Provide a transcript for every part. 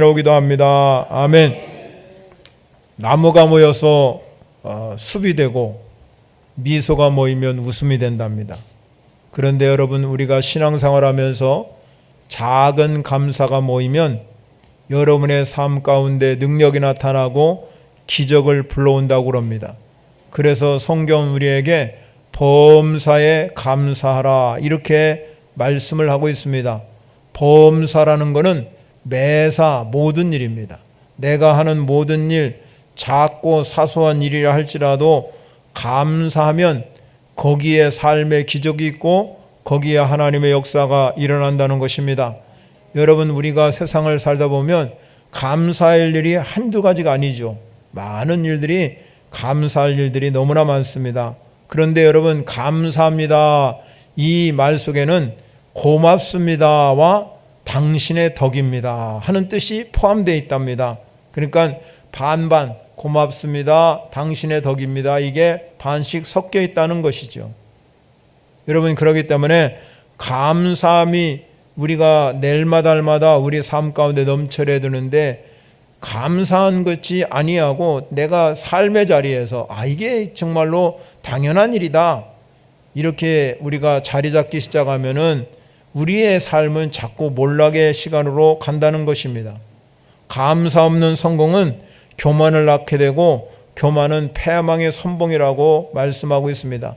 오기도 합니다. 아멘. 나무가 모여서 숲이 되고 미소가 모이면 웃음이 된답니다. 그런데 여러분, 우리가 신앙생활하면서 작은 감사가 모이면 여러분의 삶 가운데 능력이 나타나고 기적을 불러온다고 그럽니다. 그래서 성경은 우리에게 범사에 감사하라 이렇게 말씀을 하고 있습니다. 범사라는 것은 매사 모든 일입니다. 내가 하는 모든 일, 작고 사소한 일이라 할지라도 감사하면 거기에 삶의 기적이 있고 거기에 하나님의 역사가 일어난다는 것입니다. 여러분, 우리가 세상을 살다 보면 감사할 일이 한두 가지가 아니죠. 많은 일들이, 감사할 일들이 너무나 많습니다. 그런데 여러분, 감사합니다 이 말 속에는 고맙습니다와 당신의 덕입니다 하는 뜻이 포함되어 있답니다. 그러니까 반반, 고맙습니다, 당신의 덕입니다, 이게 반씩 섞여 있다는 것이죠. 여러분, 그렇기 때문에 감사함이 우리가 내일마다 우리 삶 가운데 넘쳐야 되는데, 감사한 것이 아니하고 내가 삶의 자리에서 이게 정말로 당연한 일이다 이렇게 우리가 자리 잡기 시작하면은 우리의 삶은 자꾸 몰락의 시간으로 간다는 것입니다. 감사 없는 성공은 교만을 낳게 되고 교만은 패망의 선봉이라고 말씀하고 있습니다.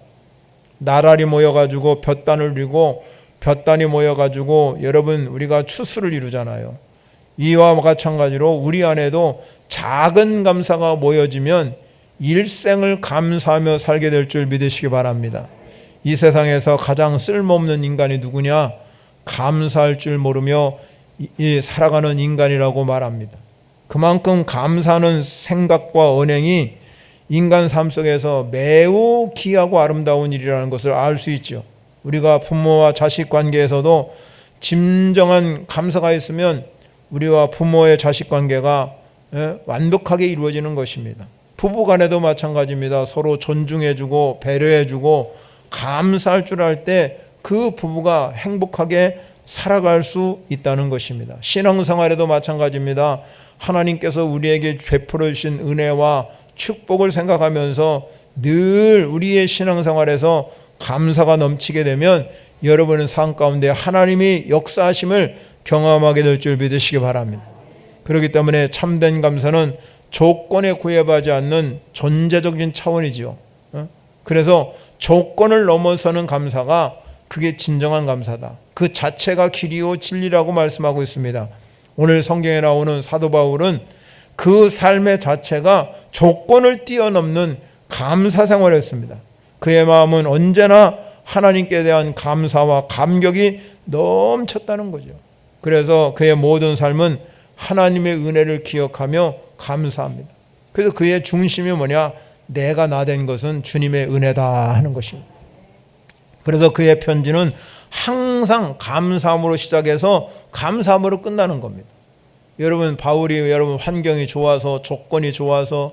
나랄이 모여가지고 볕단을 이루고 볕단이 모여가지고 여러분, 우리가 추수를 이루잖아요. 이와 마찬가지로 우리 안에도 작은 감사가 모여지면 일생을 감사하며 살게 될 줄 믿으시기 바랍니다. 이 세상에서 가장 쓸모없는 인간이 누구냐? 감사할 줄 모르며 살아가는 인간이라고 말합니다. 그만큼 감사하는 생각과 언행이 인간 삶 속에서 매우 귀하고 아름다운 일이라는 것을 알 수 있죠. 우리가 부모와 자식 관계에서도 진정한 감사가 있으면 우리와 부모의 자식 관계가 완벽하게 이루어지는 것입니다. 부부 간에도 마찬가지입니다. 서로 존중해주고 배려해주고 감사할 줄 알 때 그 부부가 행복하게 살아갈 수 있다는 것입니다. 신앙생활에도 마찬가지입니다. 하나님께서 우리에게 베풀어 주신 은혜와 축복을 생각하면서 늘 우리의 신앙생활에서 감사가 넘치게 되면 여러분의 삶 가운데 하나님이 역사하심을 경험하게 될 줄 믿으시기 바랍니다. 그렇기 때문에 참된 감사는 조건에 구애받지 않는 존재적인 차원이지요. 그래서 조건을 넘어서는 감사가 그게 진정한 감사다. 그 자체가 길이요 진리라고 말씀하고 있습니다. 오늘 성경에 나오는 사도 바울은 그 삶의 자체가 조건을 뛰어넘는 감사 생활이었습니다. 그의 마음은 언제나 하나님께 대한 감사와 감격이 넘쳤다는 거죠. 그래서 그의 모든 삶은 하나님의 은혜를 기억하며 감사합니다. 그래서 그의 중심이 뭐냐? 내가 나 된 것은 주님의 은혜다 하는 것입니다. 그래서 그의 편지는 항상 감사함으로 시작해서 감사함으로 끝나는 겁니다. 여러분, 바울이 여러분 환경이 좋아서 조건이 좋아서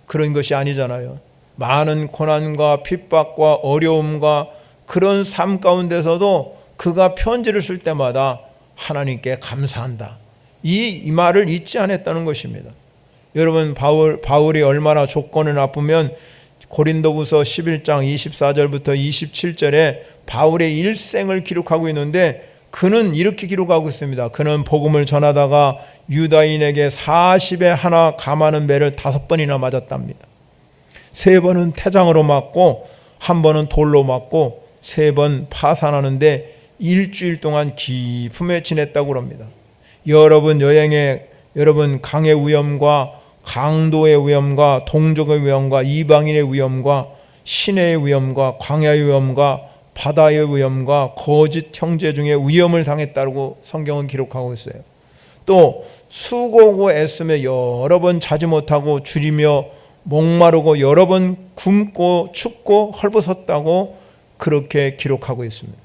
그런 것이 아니잖아요. 많은 고난과 핍박과 어려움과 그런 삶 가운데서도 그가 편지를 쓸 때마다 하나님께 감사한다, 이 말을 잊지 않았다는 것입니다. 여러분, 바울이 얼마나 조건이 나쁘면 고린도후서 11장 24절부터 27절에 바울의 일생을 기록하고 있는데 그는 이렇게 기록하고 있습니다. 그는 복음을 전하다가 유다인에게 40에 하나 감하는 매를 5번이나 맞았답니다. 3번은 태장으로 맞고 1번은 돌로 맞고 3번 파산하는데 일주일 동안 기품에 지냈다고 합니다. 여러분 여행에 여러분 강의 위험과 강도의 위험과 동족의 위험과 이방인의 위험과 시내의 위험과 광야의 위험과 바다의 위험과 거짓 형제 중에 위험을 당했다고 성경은 기록하고 있어요. 또 수고하고 애쓰며 여러 번 자지 못하고 줄이며 목마르고 여러 번 굶고 춥고 헐벗었다고 그렇게 기록하고 있습니다.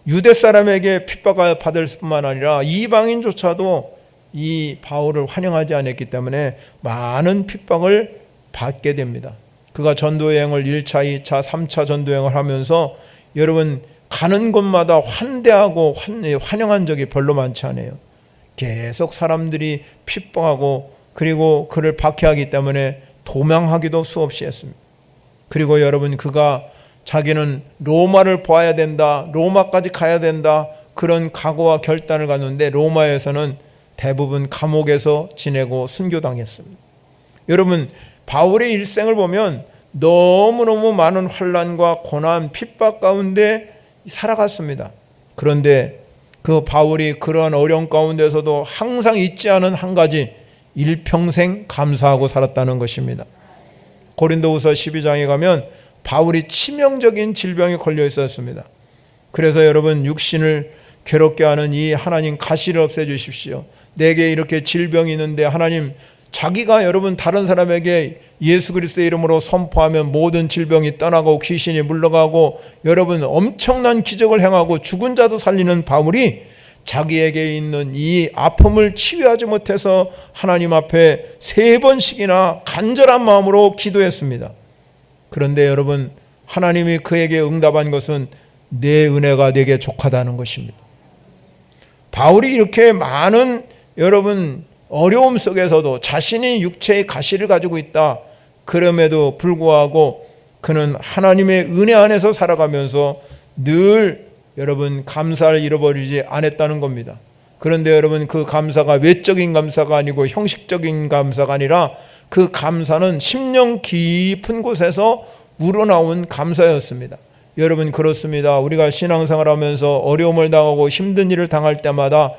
유대 사람에게 핍박을 받을 뿐만 아니라 이방인조차도 이 바울을 환영하지 않았기 때문에 많은 핍박을 받게 됩니다. 그가 전도여행을 1차, 2차, 3차 전도여행을 하면서 여러분 가는 곳마다 환대하고 환영한 적이 별로 많지 않아요. 계속 사람들이 핍박하고 그리고 그를 박해하기 때문에 도망하기도 수없이 했습니다. 그리고 여러분, 그가 자기는 로마를 봐야 된다, 로마까지 가야 된다, 그런 각오와 결단을 갖는데 로마에서는 대부분 감옥에서 지내고 순교당했습니다. 여러분, 바울의 일생을 보면 너무너무 많은 환난과 고난, 핍박 가운데 살아갔습니다. 그런데 그 바울이 그러한 어려움 가운데서도 항상 잊지 않은 한 가지, 일평생 감사하고 살았다는 것입니다. 고린도후서 12장에 가면 바울이 치명적인 질병에 걸려 있었습니다. 그래서 여러분, 육신을 괴롭게 하는 이 하나님 가시를 없애주십시오. 내게 이렇게 질병이 있는데 하나님, 자기가 여러분 다른 사람에게 예수 그리스도의 이름으로 선포하면 모든 질병이 떠나고 귀신이 물러가고 여러분 엄청난 기적을 행하고 죽은 자도 살리는 바울이 자기에게 있는 이 아픔을 치유하지 못해서 하나님 앞에 3번씩이나 간절한 마음으로 기도했습니다. 그런데 여러분, 하나님이 그에게 응답한 것은 내 은혜가 내게 족하다는 것입니다. 바울이 이렇게 많은 여러분 어려움 속에서도 자신이 육체의 가시를 가지고 있다, 그럼에도 불구하고 그는 하나님의 은혜 안에서 살아가면서 늘 여러분 감사를 잃어버리지 않았다는 겁니다. 그런데 여러분, 그 감사가 외적인 감사가 아니고 형식적인 감사가 아니라 그 감사는 심령 깊은 곳에서 우러나온 감사였습니다. 여러분, 그렇습니다. 우리가 신앙생활 하면서 어려움을 당하고 힘든 일을 당할 때마다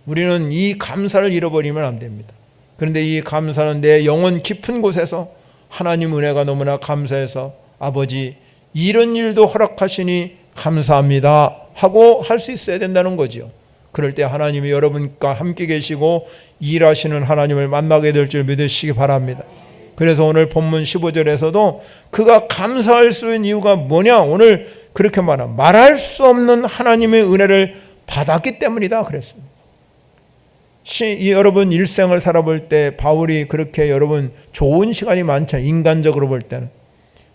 우리는 이 감사를 잃어버리면 안 됩니다. 그런데 이 감사는 내 영혼 깊은 곳에서 하나님 은혜가 너무나 감사해서 아버지, 이런 일도 허락하시니 감사합니다 하고 할 수 있어야 된다는 거죠. 그럴 때 하나님이 여러분과 함께 계시고 일하시는 하나님을 만나게 될 줄 믿으시기 바랍니다. 그래서 오늘 본문 15절에서도 그가 감사할 수 있는 이유가 뭐냐, 오늘 그렇게 말할 수 없는 하나님의 은혜를 받았기 때문이다 그랬습니다. 여러분 일생을 살아볼 때 바울이 그렇게 여러분 좋은 시간이 많잖아요, 인간적으로 볼 때는.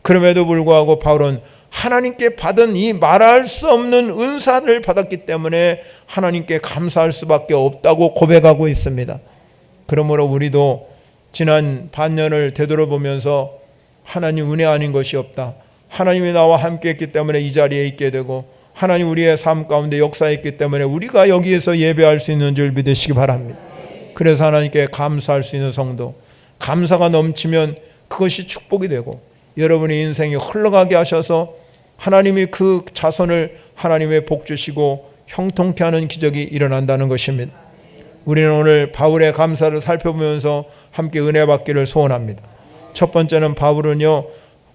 그럼에도 불구하고 바울은 하나님께 받은 이 말할 수 없는 은사를 받았기 때문에 하나님께 감사할 수밖에 없다고 고백하고 있습니다. 그러므로 우리도 지난 반년을 되돌아보면서 하나님 은혜 아닌 것이 없다, 하나님이 나와 함께 했기 때문에 이 자리에 있게 되고 하나님 우리의 삶 가운데 역사했기 때문에 우리가 여기에서 예배할 수 있는 줄 믿으시기 바랍니다. 그래서 하나님께 감사할 수 있는 성도, 감사가 넘치면 그것이 축복이 되고 여러분의 인생이 흘러가게 하셔서 하나님이 그 자손을 하나님의 복 주시고 형통케 하는 기적이 일어난다는 것입니다. 우리는 오늘 바울의 감사를 살펴보면서 함께 은혜 받기를 소원합니다. 첫 번째는 바울은요,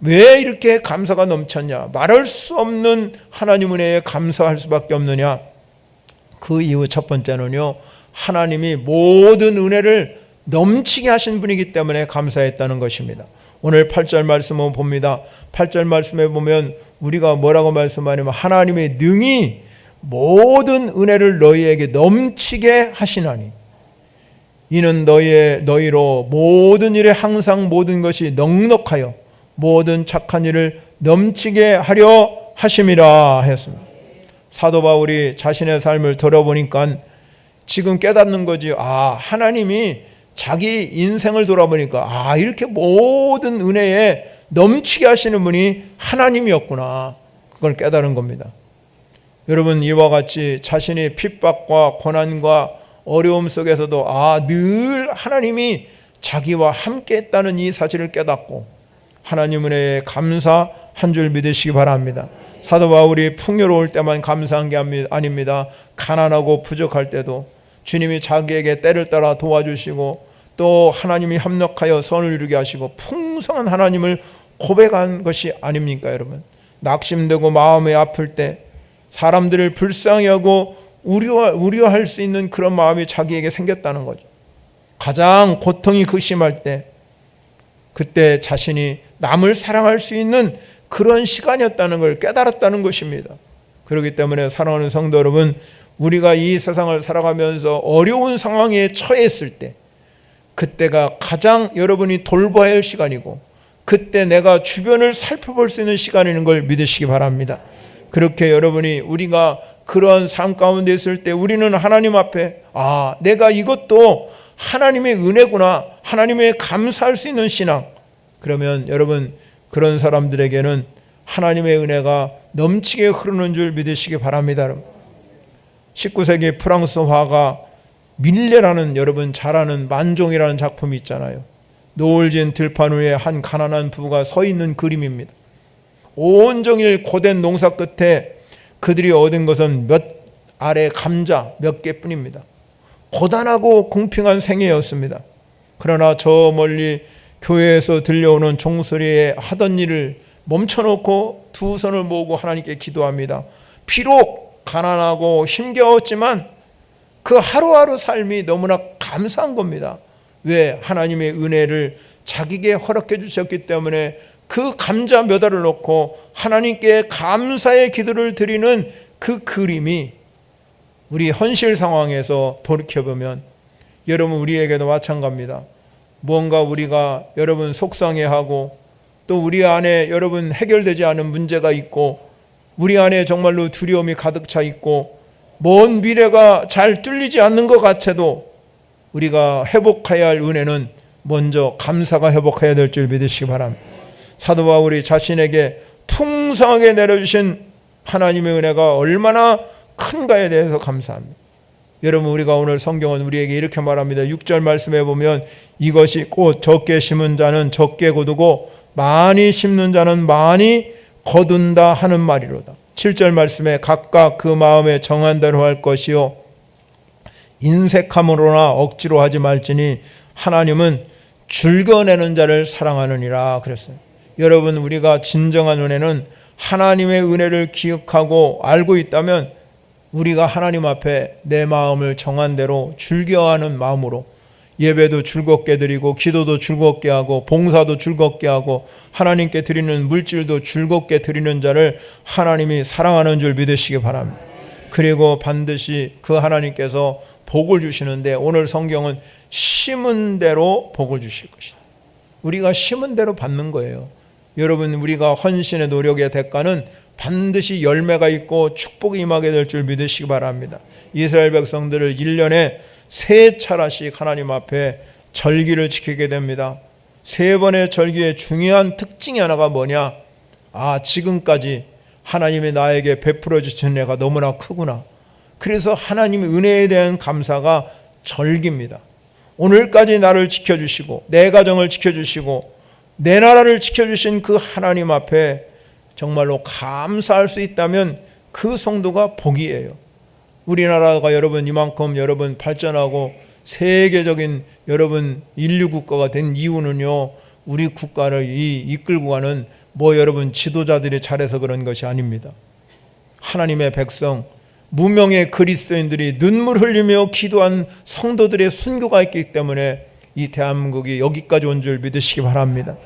왜 이렇게 감사가 넘쳤냐, 말할 수 없는 하나님 은혜에 감사할 수밖에 없느냐. 그 이유 첫 번째는요, 하나님이 모든 은혜를 넘치게 하신 분이기 때문에 감사했다는 것입니다. 오늘 8절 말씀을 봅니다. 8절 말씀에 보면 우리가 뭐라고 말씀하냐면 하나님의 능히 모든 은혜를 너희에게 넘치게 하시나니 이는 너희로 모든 일에 항상 모든 것이 넉넉하여 모든 착한 일을 넘치게 하려 하심이라 했습니다. 사도 바울이 자신의 삶을 돌아보니까 지금 깨닫는 거지. 하나님이 자기 인생을 돌아보니까 이렇게 모든 은혜에 넘치게 하시는 분이 하나님이었구나, 그걸 깨달은 겁니다. 여러분, 이와 같이 자신의 핍박과 고난과 어려움 속에서도 늘 하나님이 자기와 함께 했다는 이 사실을 깨닫고 하나님 은혜에 감사한 줄 믿으시기 바랍니다. 사도 바울이 풍요로울 때만 감사한 게 아닙니다. 가난하고 부족할 때도 주님이 자기에게 때를 따라 도와주시고 또 하나님이 협력하여 선을 이루게 하시고 풍성한 하나님을 고백한 것이 아닙니까 여러분? 낙심되고 마음이 아플 때 사람들을 불쌍히 하고 우려할 수 있는 그런 마음이 자기에게 생겼다는 거죠. 가장 고통이 극심할 때 그때 자신이 남을 사랑할 수 있는 그런 시간이었다는 걸 깨달았다는 것입니다. 그렇기 때문에 사랑하는 성도 여러분, 우리가 이 세상을 살아가면서 어려운 상황에 처했을 때 그때가 가장 여러분이 돌봐야 할 시간이고 그때 내가 주변을 살펴볼 수 있는 시간인 걸 믿으시기 바랍니다. 그렇게 여러분이 우리가 그런 삶 가운데 있을 때 우리는 하나님 앞에 내가 이것도 하나님의 은혜구나, 하나님의 감사할 수 있는 신앙. 그러면 여러분, 그런 사람들에게는 하나님의 은혜가 넘치게 흐르는 줄 믿으시기 바랍니다. 19세기 프랑스 화가 밀레라는, 여러분 잘 아는 만종이라는 작품이 있잖아요. 노을진 들판 위에 한 가난한 부부가 서 있는 그림입니다. 온종일 고된 농사 끝에 그들이 얻은 것은 몇 알의 감자 몇 개뿐입니다. 고단하고 공평한 생애였습니다. 그러나 저 멀리 교회에서 들려오는 종소리에 하던 일을 멈춰놓고 두 손을 모으고 하나님께 기도합니다. 비록 가난하고 힘겨웠지만 그 하루하루 삶이 너무나 감사한 겁니다. 왜? 하나님의 은혜를 자기에게 허락해 주셨기 때문에 그 감자 몇 알을 놓고 하나님께 감사의 기도를 드리는 그 그림이 우리 현실 상황에서 돌이켜보면 여러분, 우리에게도 마찬가지입니다. 뭔가 우리가 여러분 속상해하고 또 우리 안에 여러분 해결되지 않은 문제가 있고 우리 안에 정말로 두려움이 가득 차 있고 먼 미래가 잘 뚫리지 않는 것 같아도 우리가 회복해야 할 은혜는 먼저 감사가 회복해야 될 줄 믿으시기 바랍니다. 사도 바울이 자신에게 풍성하게 내려주신 하나님의 은혜가 얼마나 큰가에 대해서 감사합니다. 여러분, 우리가 오늘 성경은 우리에게 이렇게 말합니다. 6절 말씀에 보면 이것이 곧 적게 심은 자는 적게 거두고 많이 심는 자는 많이 거둔다 하는 말이로다. 7절 말씀에 각각 그 마음에 정한 대로 할 것이요 인색함으로나 억지로 하지 말지니 하나님은 즐겨내는 자를 사랑하느니라 그랬어요. 여러분, 우리가 진정한 은혜는 하나님의 은혜를 기억하고 알고 있다면 우리가 하나님 앞에 내 마음을 정한 대로 즐겨하는 마음으로 예배도 즐겁게 드리고 기도도 즐겁게 하고 봉사도 즐겁게 하고 하나님께 드리는 물질도 즐겁게 드리는 자를 하나님이 사랑하는 줄 믿으시기 바랍니다. 그리고 반드시 그 하나님께서 복을 주시는데 오늘 성경은 심은 대로 복을 주실 것이다. 우리가 심은 대로 받는 거예요. 여러분, 우리가 헌신의 노력의 대가는 반드시 열매가 있고 축복이 임하게 될 줄 믿으시기 바랍니다. 이스라엘 백성들을 1년에 3차례씩 하나님 앞에 절기를 지키게 됩니다. 3번의 절기의 중요한 특징이 하나가 뭐냐? 지금까지 하나님이 나에게 베풀어 주신 은혜가 너무나 크구나. 그래서 하나님의 은혜에 대한 감사가 절기입니다. 오늘까지 나를 지켜주시고 내 가정을 지켜주시고 내 나라를 지켜주신 그 하나님 앞에 정말로 감사할 수 있다면 그 성도가 복이에요. 우리나라가 여러분 이만큼 여러분 발전하고 세계적인 여러분 인류 국가가 된 이유는요, 우리 국가를 이끌고 가는 여러분 지도자들이 잘해서 그런 것이 아닙니다. 하나님의 백성, 무명의 그리스도인들이 눈물 흘리며 기도한 성도들의 순교가 있기 때문에 이 대한민국이 여기까지 온 줄 믿으시기 바랍니다.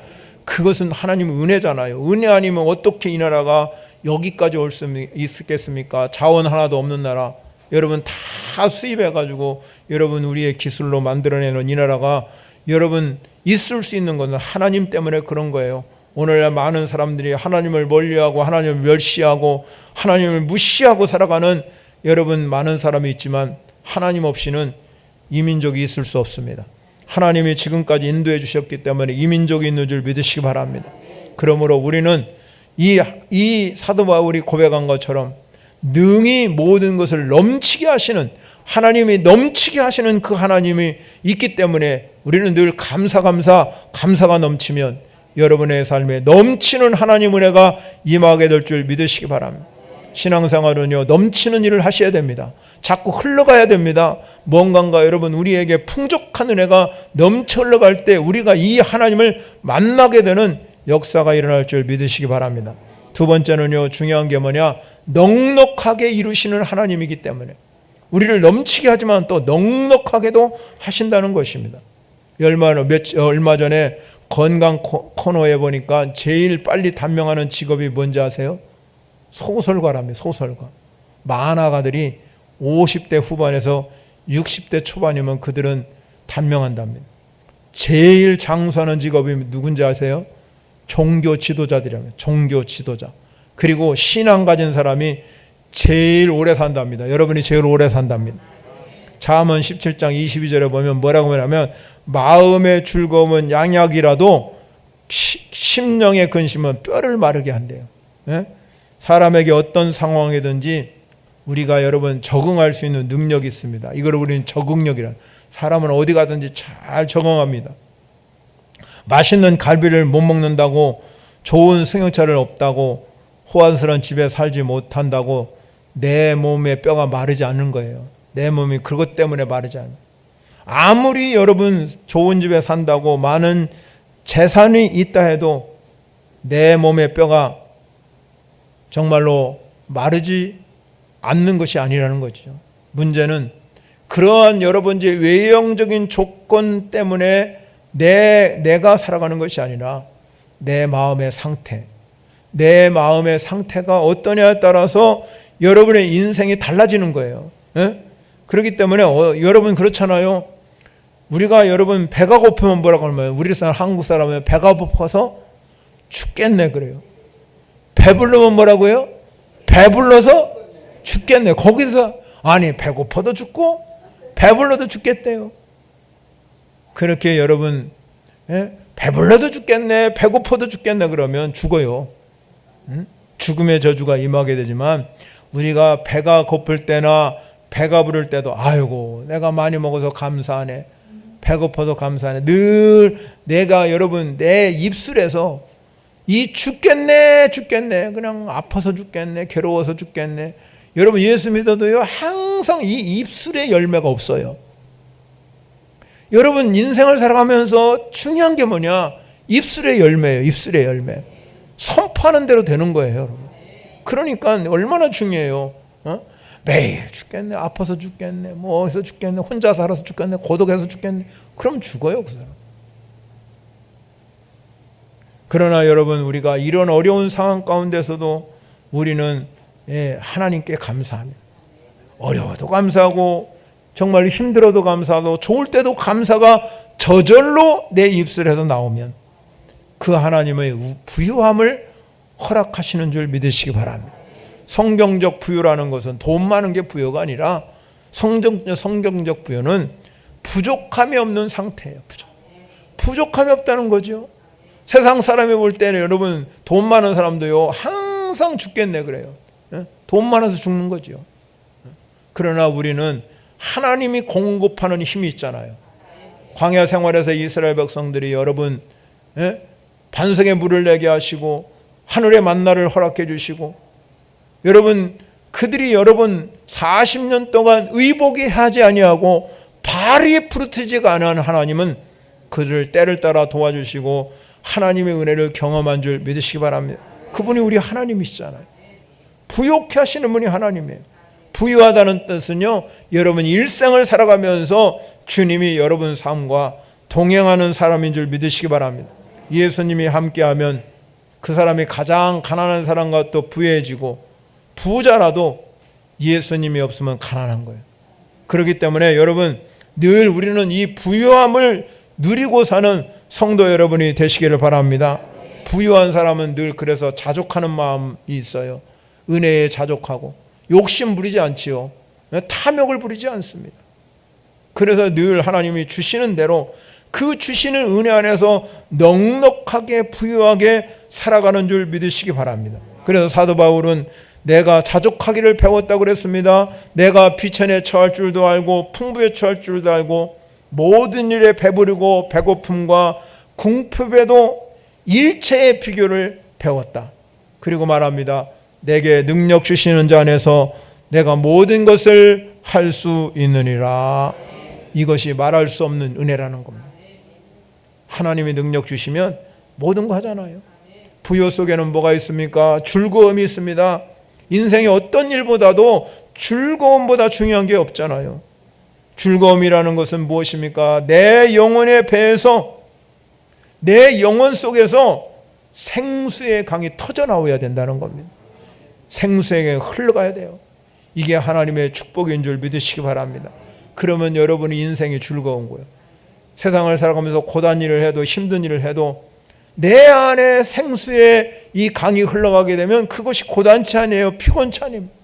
그것은 하나님의 은혜잖아요. 은혜 아니면 어떻게 이 나라가 여기까지 올 수 있겠습니까? 자원 하나도 없는 나라, 여러분 다 수입해가지고 여러분 우리의 기술로 만들어내는 이 나라가 여러분 있을 수 있는 것은 하나님 때문에 그런 거예요. 오늘날 많은 사람들이 하나님을 멀리하고 하나님을 멸시하고 하나님을 무시하고 살아가는 여러분 많은 사람이 있지만 하나님 없이는 이 민족이 있을 수 없습니다. 하나님이 지금까지 인도해 주셨기 때문에 이 민족이 있는 줄 믿으시기 바랍니다. 그러므로 우리는 이 사도 바울이 고백한 것처럼 능히 모든 것을 넘치게 하시는 하나님이 넘치게 하시는 그 하나님이 있기 때문에 우리는 늘 감사가 넘치면 여러분의 삶에 넘치는 하나님 은혜가 임하게 될 줄 믿으시기 바랍니다. 신앙생활은요, 넘치는 일을 하셔야 됩니다. 자꾸 흘러가야 됩니다. 뭔가 여러분 우리에게 풍족한 은혜가 넘쳐 흘러갈 때 우리가 이 하나님을 만나게 되는 역사가 일어날 줄 믿으시기 바랍니다. 두 번째는요, 중요한 게 뭐냐? 넉넉하게 이루시는 하나님이기 때문에 우리를 넘치게 하지만 또 넉넉하게도 하신다는 것입니다. 얼마 전에 건강 코너에 보니까 제일 빨리 단명하는 직업이 뭔지 아세요? 소설가랍니다. 소설가. 만화가들이 50대 후반에서 60대 초반이면 그들은 단명한답니다. 제일 장수하는 직업이 누군지 아세요? 종교 지도자들이랍니다. 종교 지도자. 그리고 신앙 가진 사람이 제일 오래 산답니다. 여러분이 제일 오래 산답니다. 잠언 17장 22절에 보면 뭐라고 하냐면 마음의 즐거움은 양약이라도 심령의 근심은 뼈를 마르게 한대요. 예? 사람에게 어떤 상황이든지 우리가 여러분 적응할 수 있는 능력이 있습니다. 이걸 우리는 적응력이라. 사람은 어디 가든지 잘 적응합니다. 맛있는 갈비를 못 먹는다고, 좋은 승용차를 없다고, 호환스러운 집에 살지 못한다고 내 몸의 뼈가 마르지 않는 거예요. 내 몸이 그것 때문에 마르지 않아요. 아무리 여러분 좋은 집에 산다고 많은 재산이 있다 해도 내 몸의 뼈가 정말로 마르지 않는 것이 아니라는 거죠. 문제는 그러한 여러분 이제 외형적인 조건 때문에 내가 살아가는 것이 아니라 내 마음의 상태, 내 마음의 상태가 어떠냐에 따라서 여러분의 인생이 달라지는 거예요. 예? 그렇기 때문에 여러분 그렇잖아요. 우리가 여러분 배가 고프면 뭐라고 하면 우리 사람 한국 사람은 배가 고파서 죽겠네 그래요. 배불르면 뭐라고요? 배불러서 죽겠네. 거기서 아니 배고파도 죽고 배불러도 죽겠대요. 그렇게 여러분 배불러도 죽겠네, 배고파도 죽겠네 그러면 죽어요. 죽음의 저주가 임하게 되지만 우리가 배가 고플 때나 배가 부를 때도 아이고 내가 많이 먹어서 감사하네, 배고파도 감사하네. 늘 내가 여러분 내 입술에서 이 죽겠네 그냥 아파서 죽겠네, 괴로워서 죽겠네. 여러분 예수 믿어도요 항상 이 입술에 열매가 없어요. 여러분 인생을 살아가면서 중요한 게 뭐냐? 입술의 열매예요. 입술의 열매. 선포하는 대로 되는 거예요, 여러분. 그러니까 얼마나 중요해요. 매일 죽겠네, 아파서 죽겠네, 뭐 어디서 죽겠네, 혼자 살아서 죽겠네, 고독해서 죽겠네. 그럼 죽어요, 그 사람. 그러나 여러분 우리가 이런 어려운 상황 가운데서도 우리는 하나님께 감사합니다. 어려워도 감사하고 정말 힘들어도 감사하고 좋을 때도 감사가 저절로 내 입술에서 나오면 그 하나님의 부유함을 허락하시는 줄 믿으시기 바랍니다. 성경적 부유라는 것은 돈 많은 게 부유가 아니라 성경적 부유는 부족함이 없는 상태예요. 부족함이 없다는 거죠. 세상 사람이 볼 때는 여러분 돈 많은 사람도요 항상 죽겠네 그래요. 돈 많아서 죽는 거죠. 그러나 우리는 하나님이 공급하는 힘이 있잖아요. 광야 생활에서 이스라엘 백성들이 여러분 반석에 물을 내게 하시고 하늘의 만나를 허락해 주시고 여러분 그들이 여러분 40년 동안 의복이 하지 아니하고 발이 부르트지가 않은 하나님은 그들을 때를 따라 도와주시고 하나님의 은혜를 경험한 줄 믿으시기 바랍니다. 그분이 우리 하나님이시잖아요. 부욕해 하시는 분이 하나님이에요. 부유하다는 뜻은요 여러분 일생을 살아가면서 주님이 여러분 삶과 동행하는 사람인 줄 믿으시기 바랍니다. 예수님이 함께하면 그 사람이 가장 가난한 사람과 또 부유해지고 부자라도 예수님이 없으면 가난한 거예요. 그렇기 때문에 여러분 늘 우리는 이 부유함을 누리고 사는 성도 여러분이 되시기를 바랍니다. 부유한 사람은 늘 그래서 자족하는 마음이 있어요. 은혜에 자족하고 욕심 부리지 않지요. 탐욕을 부리지 않습니다. 그래서 늘 하나님이 주시는 대로 그 주시는 은혜 안에서 넉넉하게 부유하게 살아가는 줄 믿으시기 바랍니다. 그래서 사도 바울은 내가 자족하기를 배웠다고 그랬습니다. 내가 비천에 처할 줄도 알고 풍부에 처할 줄도 알고 모든 일에 배부르고 배고픔과 궁핍에도 일체의 비교를 배웠다. 그리고 말합니다. 내게 능력 주시는 자 안에서 내가 모든 것을 할 수 있느니라. 이것이 말할 수 없는 은혜라는 겁니다. 하나님이 능력 주시면 모든 거 하잖아요. 부요 속에는 뭐가 있습니까? 즐거움이 있습니다. 인생의 어떤 일보다도 즐거움보다 중요한 게 없잖아요. 즐거움이라는 것은 무엇입니까? 내 영혼의 배에서 내 영혼 속에서 생수의 강이 터져나와야 된다는 겁니다. 생수에게 흘러가야 돼요. 이게 하나님의 축복인 줄 믿으시기 바랍니다. 그러면 여러분의 인생이 즐거운 거예요. 세상을 살아가면서 고단 일을 해도 힘든 일을 해도 내 안에 생수의 이 강이 흘러가게 되면 그것이 고단치 아니에요. 피곤치 아닙니다.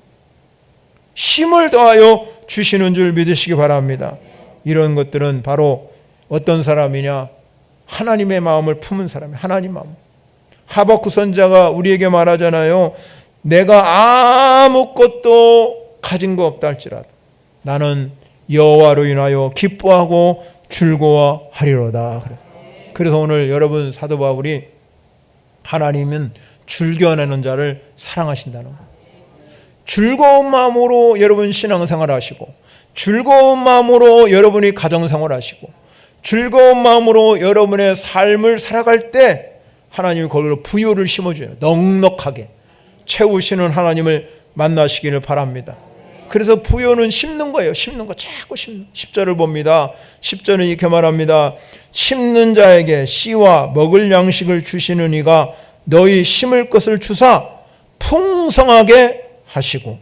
힘을 더하여 주시는 줄 믿으시기 바랍니다. 이런 것들은 바로 어떤 사람이냐? 하나님의 마음을 품은 사람이에요. 하나님 마음. 하박국 선지자가 우리에게 말하잖아요. 내가 아무것도 가진 거 없다 할지라도 나는 여호와로 인하여 기뻐하고 즐거워하리로다. 그래서 오늘 여러분 사도 바울이 하나님은 즐겨내는 자를 사랑하신다는 거예요. 즐거운 마음으로 여러분 신앙생활 하시고, 즐거운 마음으로 여러분이 가정생활 하시고, 즐거운 마음으로 여러분의 삶을 살아갈 때 하나님이 거기로 부요를 심어줘요. 넉넉하게 채우시는 하나님을 만나시기를 바랍니다. 그래서 부요는 심는 거예요. 심는 거 자꾸 심는. 10절을 봅니다. 10절은 이렇게 말합니다. 심는 자에게 씨와 먹을 양식을 주시는 이가 너희 심을 것을 주사 풍성하게 하시고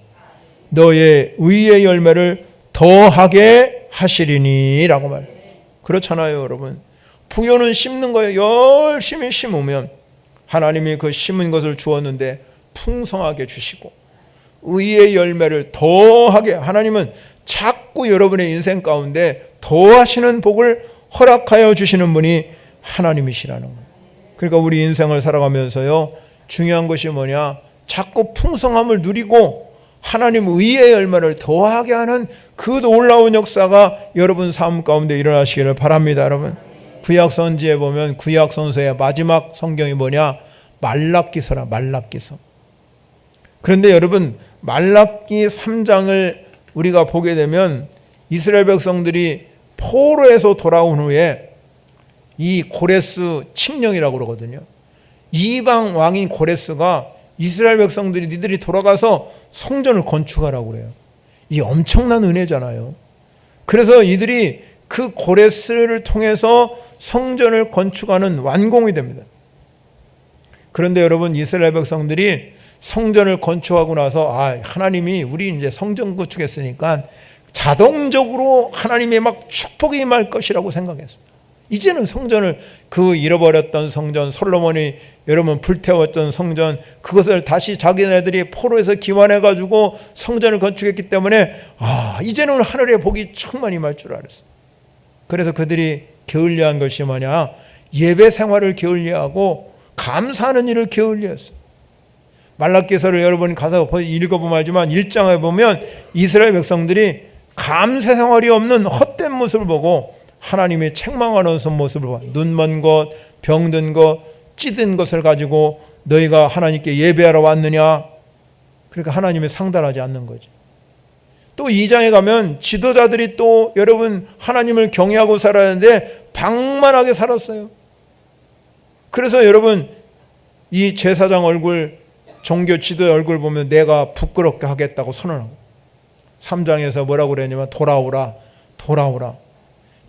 너의 의의 열매를 더하게 하시리니 라고 말해요. 그렇잖아요, 여러분. 부요는 심는 거예요. 열심히 심으면 하나님이 그 심은 것을 주었는데 풍성하게 주시고 의의 열매를 더하게, 하나님은 자꾸 여러분의 인생 가운데 더하시는 복을 허락하여 주시는 분이 하나님이시라는 거예요. 그러니까 우리 인생을 살아가면서요, 중요한 것이 뭐냐? 자꾸 풍성함을 누리고 하나님 의의 열매를 더하게 하는 그 놀라운 역사가 여러분 삶 가운데 일어나시기를 바랍니다. 여러분, 구약 선지에 보면 구약 선서의 마지막 성경이 뭐냐? 말라기서라. 말라기서. 그런데 여러분, 말라기 3장을 우리가 보게 되면 이스라엘 백성들이 포로에서 돌아온 후에 이 고레스 칙령이라고 그러거든요. 이방 왕인 고레스가 이스라엘 백성들이 니들이 돌아가서 성전을 건축하라고 그래요. 이 엄청난 은혜잖아요. 그래서 이들이 그 고레스를 통해서 성전을 건축하는 완공이 됩니다. 그런데 여러분, 이스라엘 백성들이 성전을 건축하고 나서 하나님이 우리 이제 성전 건축했으니까 자동적으로 하나님의 막 축복이 임할 것이라고 생각했어요. 이제는 성전을, 그 잃어버렸던 성전, 솔로몬이 여러분 불태웠던 성전, 그것을 다시 자기네들이 포로에서 기환해가지고 성전을 건축했기 때문에 이제는 하늘의 복이 충만히 임할 줄 알았어요. 그래서 그들이 게을리한 것이 뭐냐? 예배 생활을 게을리하고 감사하는 일을 게을리했어요. 말라기서를 여러분 가서 읽어보면 알지만 1장에 보면 이스라엘 백성들이 감사 생활이 없는 헛된 모습을 보고 하나님이 책망하는 모습을 봐. 눈먼 것, 병든 것, 찌든 것을 가지고 너희가 하나님께 예배하러 왔느냐? 그러니까 하나님이 상달하지 않는 거죠. 또 2장에 가면 지도자들이 또 여러분 하나님을 경외하고 살아야 하는데 방만하게 살았어요. 그래서 여러분 이 제사장 얼굴, 종교 지도의 얼굴 보면 내가 부끄럽게 하겠다고 선언하고, 3장에서 뭐라고 그랬냐면 돌아오라, 돌아오라.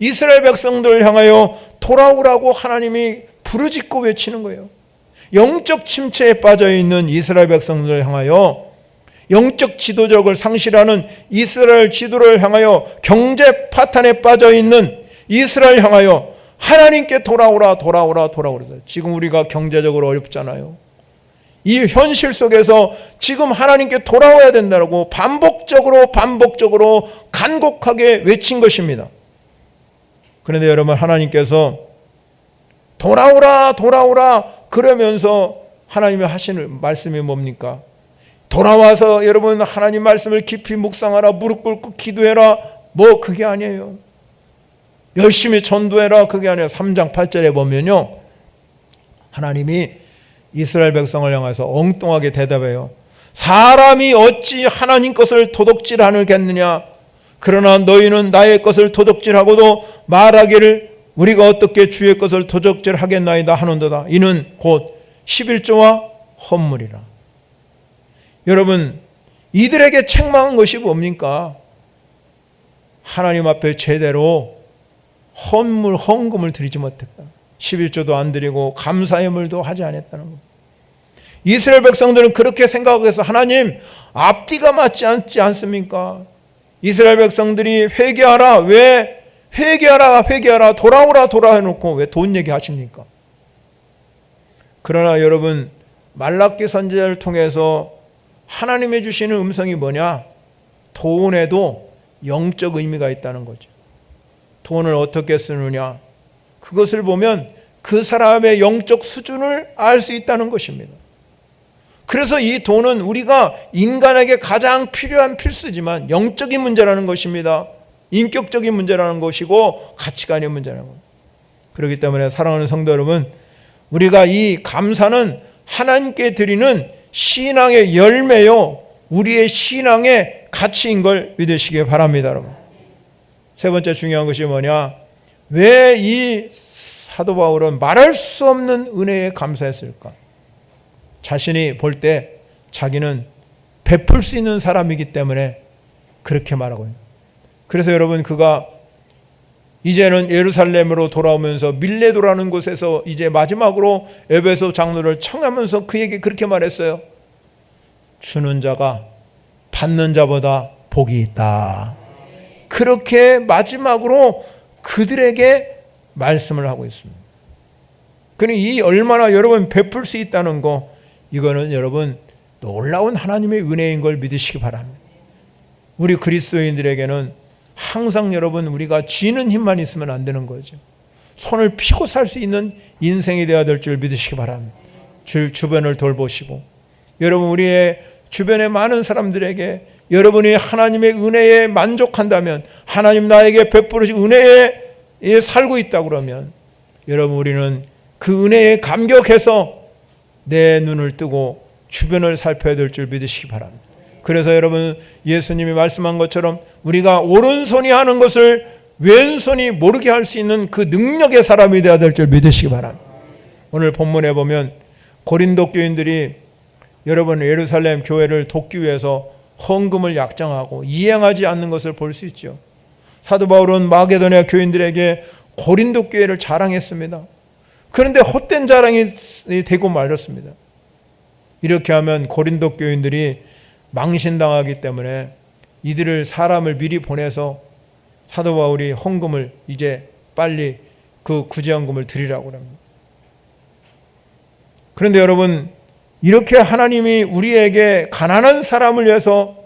이스라엘 백성들을 향하여 돌아오라고 하나님이 부르짖고 외치는 거예요. 영적 침체에 빠져있는 이스라엘 백성들을 향하여, 영적 지도력을 상실하는 이스라엘 지도를 향하여, 경제 파탄에 빠져있는 이스라엘 향하여 하나님께 돌아오라, 돌아오라, 돌아오라. 지금 우리가 경제적으로 어렵잖아요. 이 현실 속에서 지금 하나님께 돌아와야 된다고 반복적으로 간곡하게 외친 것입니다. 그런데 여러분, 하나님께서 돌아오라, 돌아오라 그러면서 하나님이 하시는 말씀이 뭡니까? 돌아와서 여러분 하나님 말씀을 깊이 묵상하라, 무릎 꿇고 기도해라, 뭐 그게 아니에요. 열심히 전도해라, 그게 아니에요. 3장 8절에 보면요, 하나님이 이스라엘 백성을 향해서 엉뚱하게 대답해요. 사람이 어찌 하나님 것을 도둑질하느냐? 그러나 너희는 나의 것을 도둑질하고도 말하기를 우리가 어떻게 주의 것을 도둑질하겠나이다 하는도다. 이는 곧 11조와 헌물이라. 여러분, 이들에게 책망한 것이 뭡니까? 하나님 앞에 제대로 헌물, 헌금을 드리지 못했다. 11조도 안 드리고 감사예물도 하지 않았다는 겁니다. 이스라엘 백성들은 그렇게 생각해서 하나님 앞뒤가 맞지 않습니까? 이스라엘 백성들이 회개하라, 왜 회개하라 돌아오라 해놓고 왜 돈 얘기하십니까? 그러나 여러분, 말라기 선지자를 통해서 하나님이 주시는 음성이 뭐냐? 돈에도 영적 의미가 있다는 거죠. 돈을 어떻게 쓰느냐, 그것을 보면 그 사람의 영적 수준을 알 수 있다는 것입니다. 그래서 이 돈은 우리가 인간에게 가장 필요한 필수지만 영적인 문제라는 것입니다. 인격적인 문제라는 것이고 가치관의 문제라는 겁니다. 그렇기 때문에 사랑하는 성도 여러분, 우리가 이 감사는 하나님께 드리는 신앙의 열매요, 우리의 신앙의 가치인 걸 믿으시기 바랍니다. 여러분, 세 번째 중요한 것이 뭐냐, 왜 이 사도 바울은 말할 수 없는 은혜에 감사했을까? 자신이 볼 때 자기는 베풀 수 있는 사람이기 때문에 그렇게 말하고 있는. 그래서 여러분, 그가 이제는 예루살렘으로 돌아오면서 밀레도라는 곳에서 이제 마지막으로 에베소 장로를 청하면서 그에게 그렇게 말했어요. 주는 자가 받는 자보다 복이 있다. 그렇게 마지막으로 그들에게 말씀을 하고 있습니다. 그러니 이 얼마나 여러분 베풀 수 있다는 거, 이거는 여러분 놀라운 하나님의 은혜인 걸 믿으시기 바랍니다. 우리 그리스도인들에게는 항상 여러분 우리가 쥐는 힘만 있으면 안 되는 거죠. 손을 피고 살 수 있는 인생이 되어야 될 줄 믿으시기 바랍니다. 주변을 돌보시고, 여러분 우리의 주변의 많은 사람들에게 여러분이 하나님의 은혜에 만족한다면, 하나님 나에게 베풀으신 은혜에 살고 있다 그러면, 여러분 우리는 그 은혜에 감격해서 내 눈을 뜨고 주변을 살펴야 될 줄 믿으시기 바랍니다. 그래서 여러분 예수님이 말씀한 것처럼 우리가 오른손이 하는 것을 왼손이 모르게 할 수 있는 그 능력의 사람이 되어야 될 줄 믿으시기 바랍니다. 오늘 본문에 보면 고린도 교인들이 여러분 예루살렘 교회를 돕기 위해서 헌금을 약정하고 이행하지 않는 것을 볼 수 있죠. 사도 바울은 마게도냐 교인들에게 고린도 교회를 자랑했습니다. 그런데 헛된 자랑이 되고 말았습니다. 이렇게 하면 고린도 교인들이 망신당하기 때문에 이들을 사람을 미리 보내서 사도 바울이 헌금을 이제 빨리 그 구제헌금을 드리라고 합니다. 그런데 여러분, 이렇게 하나님이 우리에게 가난한 사람을 위해서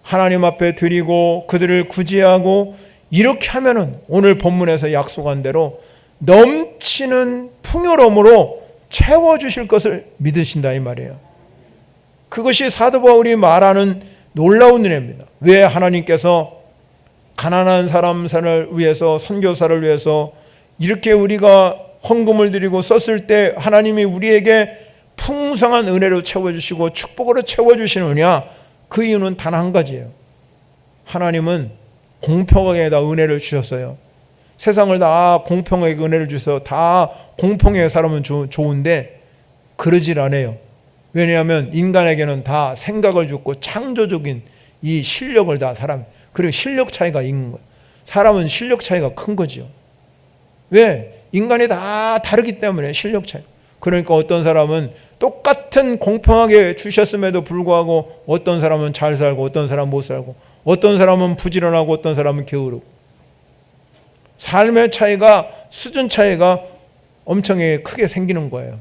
하나님 앞에 드리고 그들을 구제하고 이렇게 하면은 오늘 본문에서 약속한 대로 넘치는 풍요로움으로 채워주실 것을 믿으신다 이 말이에요. 그것이 사도 바울이 말하는 놀라운 은혜입니다. 왜 하나님께서 가난한 사람을 위해서, 선교사를 위해서 이렇게 우리가 헌금을 드리고 썼을 때 하나님이 우리에게 풍성한 은혜로 채워주시고 축복으로 채워주시느냐, 그 이유는 단 한 가지예요. 하나님은 공평하게 다 은혜를 주셨어요. 세상을 다 공평하게 은혜를 주셔서 다 공평하게 살면 좋은데 그러질 않아요. 왜냐하면 인간에게는 다 생각을 주고 창조적인 이 실력을 다 그리고 실력 차이가 있는 거예요. 사람은 실력 차이가 큰 거죠. 왜? 인간이 다 다르기 때문에 실력 차이. 그러니까 어떤 사람은 똑같은 공평하게 주셨음에도 불구하고 어떤 사람은 잘 살고 어떤 사람은 못 살고, 어떤 사람은 부지런하고 어떤 사람은 게으르고, 삶의 차이가, 수준 차이가 엄청 크게 생기는 거예요.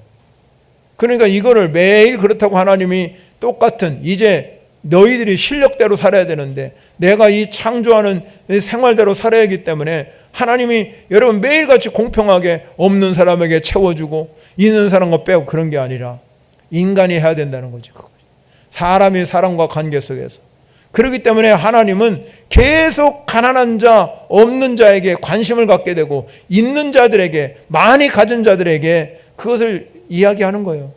그러니까 이거를 매일 그렇다고 하나님이 똑같은, 이제 너희들이 실력대로 살아야 되는데 내가 이 창조하는 생활대로 살아야 하기 때문에 하나님이 여러분 매일같이 공평하게 없는 사람에게 채워주고 있는 사람과 빼고 그런 게 아니라 인간이 해야 된다는 거죠. 사람이 사람과 관계 속에서. 그렇기 때문에 하나님은 계속 가난한 자, 없는 자에게 관심을 갖게 되고 있는 자들에게, 많이 가진 자들에게 그것을 이야기하는 거예요.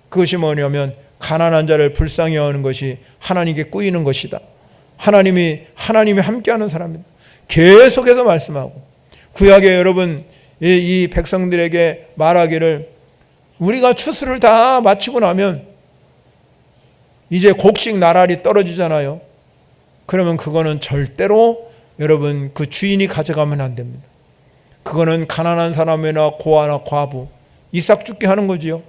그것이 뭐냐면 가난한 자를 불쌍히 여기는 것이 하나님께 꾸이는 것이다. 하나님이 함께하는 사람입니다. 계속해서 말씀하고, 구약에 여러분 이 백성들에게 말하기를, 우리가 추수를 다 마치고 나면 이제 곡식 나날이 떨어지잖아요. 그러면 그거는 절대로 여러분 그 주인이 가져가면 안 됩니다. 그거는 가난한 사람이나 고아나 과부, 이삭 죽게 하는 거지요.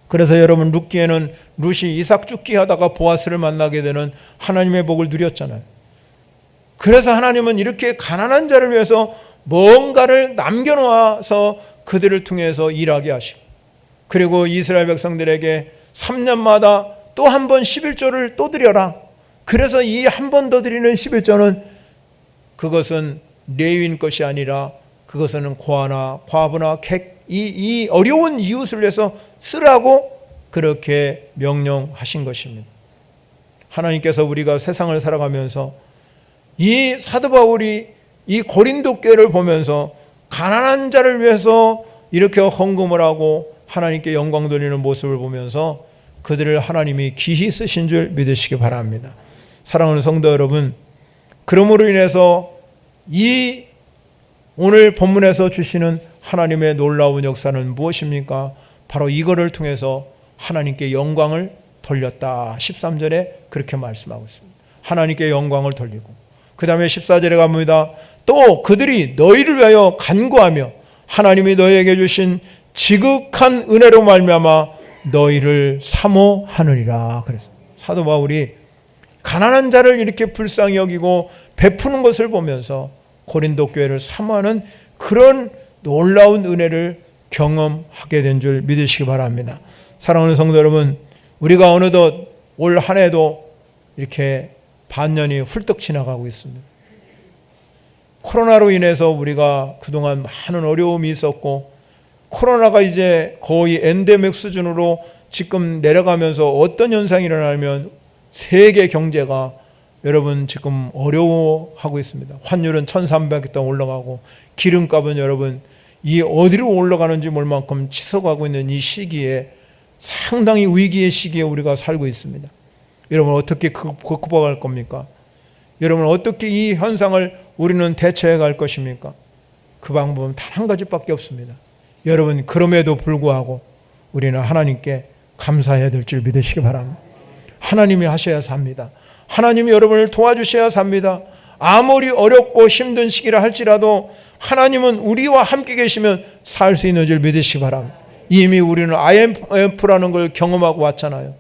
그래서 여러분 룻기에는 룻이 이삭 죽기 하다가 보아스를 만나게 되는 하나님의 복을 누렸잖아요. 그래서 하나님은 이렇게 가난한 자를 위해서 뭔가를 남겨놓아서 그들을 통해서 일하게 하시고, 그리고 이스라엘 백성들에게 3년마다 또 한 번 11조를 또 드려라. 그래서 이 한 번 더 드리는 11조는 그것은 레위인 것이 아니라 그것은 고아나 과부나 이 어려운 이웃을 위해서 쓰라고 그렇게 명령하신 것입니다. 하나님께서 우리가 세상을 살아가면서 이 사도 바울이 이 고린도 교회를 보면서 가난한 자를 위해서 이렇게 헌금을 하고 하나님께 영광 돌리는 모습을 보면서 그들을 하나님이 귀히 쓰신 줄 믿으시기 바랍니다. 사랑하는 성도 여러분, 그러므로 인해서 이 오늘 본문에서 주시는 하나님의 놀라운 역사는 무엇입니까? 바로 이거를 통해서 하나님께 영광을 돌렸다. 13절에 그렇게 말씀하고 있습니다. 하나님께 영광을 돌리고, 그 다음에 14절에 갑니다. 또 그들이 너희를 위하여 간구하며 하나님이 너희에게 주신 지극한 은혜로 말미암아 너희를 사모하느니라. 그래서 사도 바울이 가난한 자를 이렇게 불쌍히 여기고 베푸는 것을 보면서 고린도 교회를 사모하는 그런 놀라운 은혜를 경험하게 된 줄 믿으시기 바랍니다. 사랑하는 성도 여러분, 우리가 어느덧 올 한 해도 이렇게 반년이 훌떡 지나가고 있습니다. 코로나로 인해서 우리가 그동안 많은 어려움이 있었고, 코로나가 이제 거의 엔데믹 수준으로 지금 내려가면서 어떤 현상이 일어나면 세계 경제가 여러분 지금 어려워하고 있습니다. 환율은 1,300원 올라가고, 기름값은 여러분 이 어디로 올라가는지 모를 만큼 치솟아가고 있는 이 시기에 상당히 위기의 시기에 우리가 살고 있습니다. 여러분 어떻게 극복할 겁니까? 여러분 어떻게 이 현상을 우리는 대처해 갈 것입니까? 그 방법은 단 한 가지밖에 없습니다. 여러분 그럼에도 불구하고 우리는 하나님께 감사해야 될 줄 믿으시기 바랍니다. 하나님이 하셔야 삽니다. 하나님이 여러분을 도와주셔야 삽니다. 아무리 어렵고 힘든 시기라 할지라도 하나님은 우리와 함께 계시면 살 수 있는 줄 믿으시기 바랍니다. 이미 우리는 IMF라는 걸 경험하고 왔잖아요.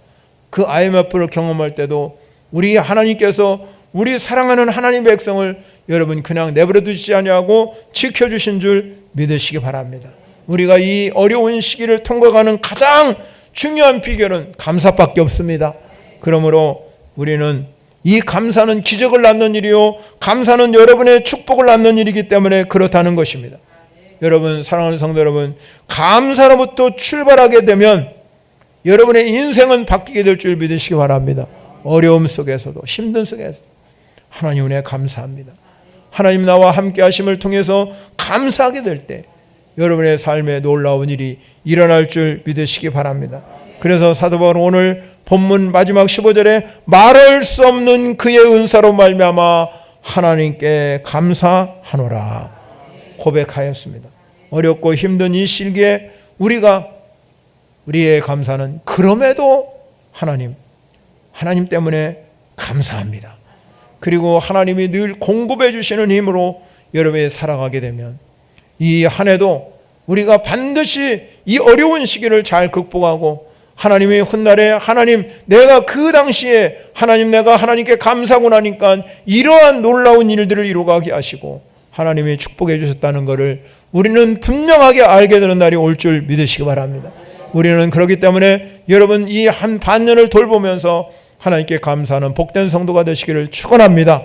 그 IMF를 경험할 때도 우리 하나님께서 우리 사랑하는 하나님의 백성을 여러분 그냥 내버려 두시지 아니하고 지켜주신 줄 믿으시기 바랍니다. 우리가 이 어려운 시기를 통과하는 가장 중요한 비결은 감사밖에 없습니다. 그러므로 우리는 이 감사는 기적을 낳는 일이요, 감사는 여러분의 축복을 낳는 일이기 때문에 그렇다는 것입니다. 여러분 사랑하는 성도 여러분, 감사로부터 출발하게 되면 여러분의 인생은 바뀌게 될 줄 믿으시기 바랍니다. 어려움 속에서도 힘든 속에서 하나님 은혜 감사합니다. 하나님 나와 함께 하심을 통해서 감사하게 될 때 여러분의 삶에 놀라운 일이 일어날 줄 믿으시기 바랍니다. 그래서 사도 바울은 오늘 본문 마지막 15절에 말할 수 없는 그의 은사로 말미암아 하나님께 감사하노라 고백하였습니다. 어렵고 힘든 이 시기에 우리의 감사는 그럼에도 하나님 때문에 감사합니다. 그리고 하나님이 늘 공급해 주시는 힘으로 여러분이 살아가게 되면 이 한 해도 우리가 반드시 이 어려운 시기를 잘 극복하고 하나님의 훗날에 하나님 내가 그 당시에 내가 하나님께 감사하고 나니까 이러한 놀라운 일들을 이루게 하시고 하나님이 축복해 주셨다는 것을 우리는 분명하게 알게 되는 날이 올 줄 믿으시기 바랍니다. 우리는 그렇기 때문에 여러분 이 한 반년을 돌보면서 하나님께 감사하는 복된 성도가 되시기를 축원합니다.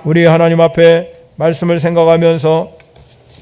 우리 하나님 앞에 말씀을 생각하면서